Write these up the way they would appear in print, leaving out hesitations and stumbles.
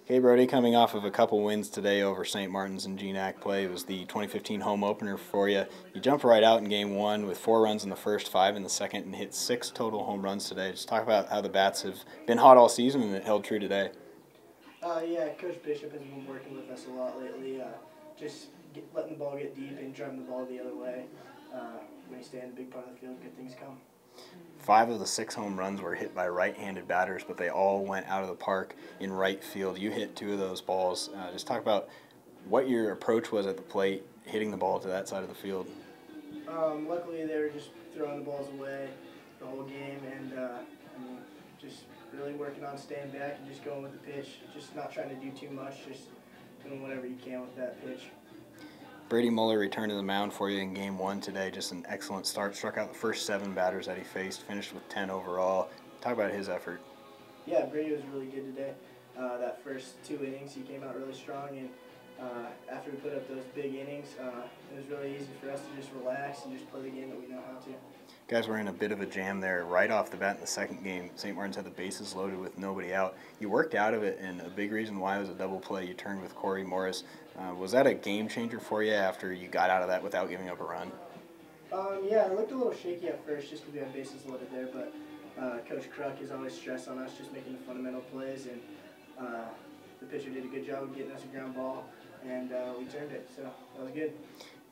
Okay, Brody, coming off of a couple wins today over St. Martin's and GNAC play. It was the 2015 home opener for you. You jumped right out in game one with 4 runs in the first, 5 in the second, and hit 6 total home runs today. Just talk about how the bats have been hot all season and it held true today. Yeah, Coach Bishop has been working with us a lot lately, letting the ball get deep and driving the ball the other way. When you stay in the big part of the field, good things come. 5 of the 6 home runs were hit by right-handed batters, but they all went out of the park in right field. You hit 2 of those balls. Just talk about what your approach was at the plate, hitting the ball to that side of the field. Luckily, they were just throwing the balls away the whole game, and just really working on staying back and just going with the pitch, just not trying to do too much, just doing whatever you can with that pitch. Brady Muller returned to the mound for you in game 1 today. Just an excellent start. Struck out the first 7 batters that he faced, finished with 10 overall. Talk about his effort. Yeah, Brady was really good today. That first 2 innings, he came out really strong, and after we put up those big innings, it was really easy for us to just relax and just play the game that we know how to. Guys were in a bit of a jam there right off the bat in the second game. St. Martin's had the bases loaded with nobody out. You worked out of it, and a big reason why it was a double play. You turned with Corey Morris. Was that a game changer for you after you got out of that without giving up a run? Yeah, it looked a little shaky at first just because we had bases loaded there, but Coach Kruk is always stressed on us just making the fundamental plays, and the pitcher did a good job of getting us a ground ball, and we turned it, so that was good.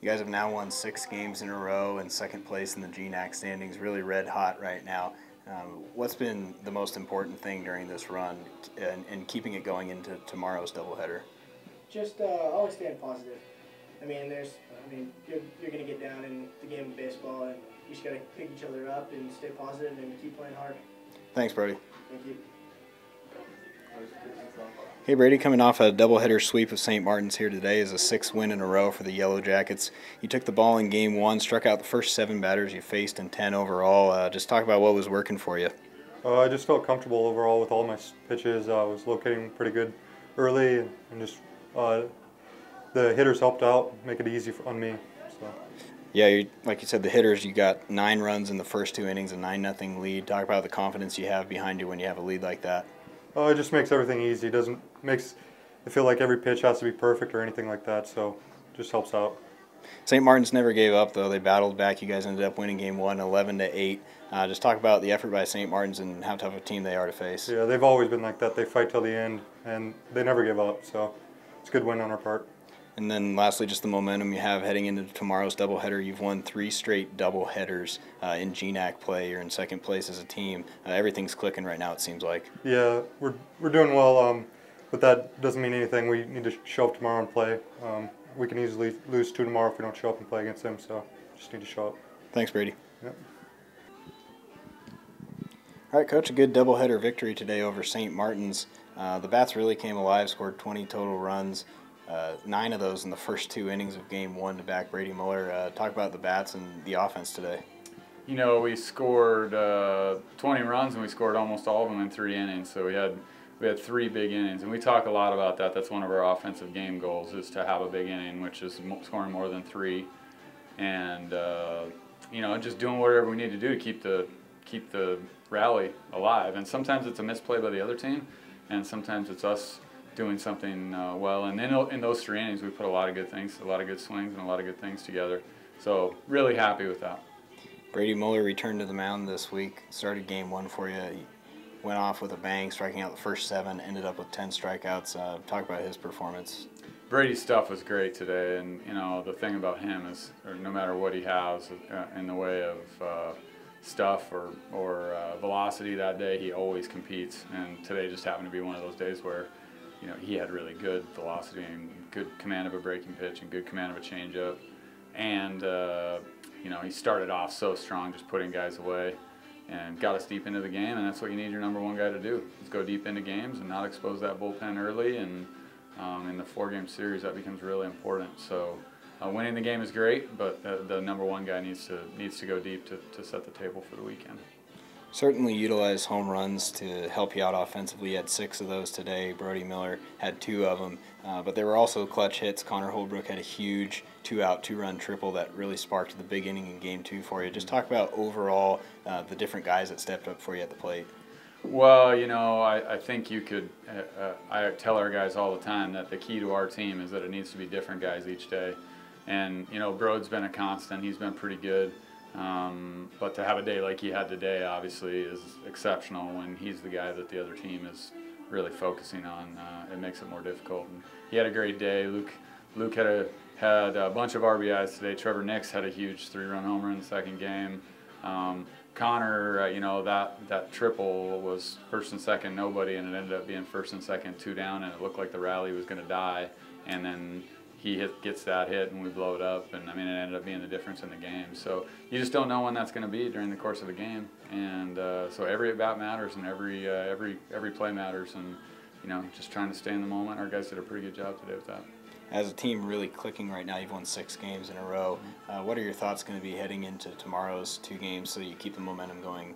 You guys have now won 6 games in a row and second place in the GNAC standings, really red hot right now. What's been the most important thing during this run and keeping it going into tomorrow's doubleheader? Just always staying positive. You're going to get down in the game of baseball, and you just got to pick each other up and stay positive and keep playing hard. Thanks, Brody. Thank you. Hey, Brady, coming off a doubleheader sweep of St. Martin's here today is a 6th win in a row for the Yellowjackets. You took the ball in game 1, struck out the first 7 batters you faced and 10 overall. Just talk about what was working for you. I just felt comfortable overall with all my pitches. I was locating pretty good early, and just the hitters helped out, make it easy on me. So. Yeah, like you said, the hitters, you got 9 runs in the first 2 innings, a 9-0 lead. Talk about the confidence you have behind you when you have a lead like that. It just makes everything easy. It makes it feel like every pitch has to be perfect or anything like that, so it just helps out. St. Martin's never gave up, though. They battled back. You guys ended up winning game 1, 11-8. Just talk about the effort by St. Martin's and how tough a team they are to face. Yeah, they've always been like that. They fight till the end, and they never give up, so it's a good win on our part. And then lastly, just the momentum you have heading into tomorrow's doubleheader. You've won 3 straight doubleheaders in GNAC play. You're in second place as a team. Everything's clicking right now, it seems like. Yeah, we're doing well, but that doesn't mean anything. We need to show up tomorrow and play. We can easily lose 2 tomorrow if we don't show up and play against them, so just need to show up. Thanks, Brady. Yep. All right, Coach, a good doubleheader victory today over St. Martin's. The bats really came alive, scored 20 total runs. 9 of those in the first 2 innings of game 1 to back Brady Muller. Talk about the bats and the offense today. You know, we scored 20 runs and we scored almost all of them in 3 innings. So we had 3 big innings, and we talk a lot about that. That's one of our offensive game goals, is to have a big inning, which is scoring more than 3, and you know, just doing whatever we need to do to keep the rally alive. And sometimes it's a misplay by the other team, and sometimes it's us doing something well. And then in those 3 innings, we put a lot of good things, a lot of good swings, and a lot of good things together. So really happy with that. Brady Muller returned to the mound this week, started game 1 for you. He went off with a bang, striking out the first 7, ended up with 10 strikeouts. Talk about his performance. Brady's stuff was great today, and you know, the thing about him is, no matter what he has in the way of stuff or velocity that day, he always competes. And today just happened to be one of those days where, you know, he had really good velocity and good command of a breaking pitch and good command of a changeup. And, you know, he started off so strong, just putting guys away and got us deep into the game. And that's what you need your number 1 guy to do, is go deep into games and not expose that bullpen early. And in the 4-game series, that becomes really important. So winning the game is great, but the number 1 guy needs to go deep to set the table for the weekend. Certainly utilize home runs to help you out offensively. You had 6 of those today. Brody Miller had 2 of them. But they were also clutch hits. Connor Holbrook had a huge 2-out, 2-run triple that really sparked the big inning in game 2 for you. Just talk about overall the different guys that stepped up for you at the plate. Well, you know, I think you could, I tell our guys all the time that the key to our team is that it needs to be different guys each day. And, you know, Brode's been a constant. He's been pretty good. But to have a day like he had today, obviously, is exceptional when he's the guy that the other team is really focusing on. It makes it more difficult. And he had a great day. Luke had a bunch of RBIs today. Trevor Nix had a huge 3-run home run in the second game. Connor, you know, that triple was first and second, nobody, and it ended up being first and second, 2 down, and it looked like the rally was going to die. And then he gets that hit, and we blow it up, and I mean, it ended up being the difference in the game. So you just don't know when that's going to be during the course of a game, and so every at bat matters, and every play matters, and you know, just trying to stay in the moment. Our guys did a pretty good job today with that. As a team really clicking right now, you've won 6 games in a row. What are your thoughts going to be heading into tomorrow's 2 games so you keep the momentum going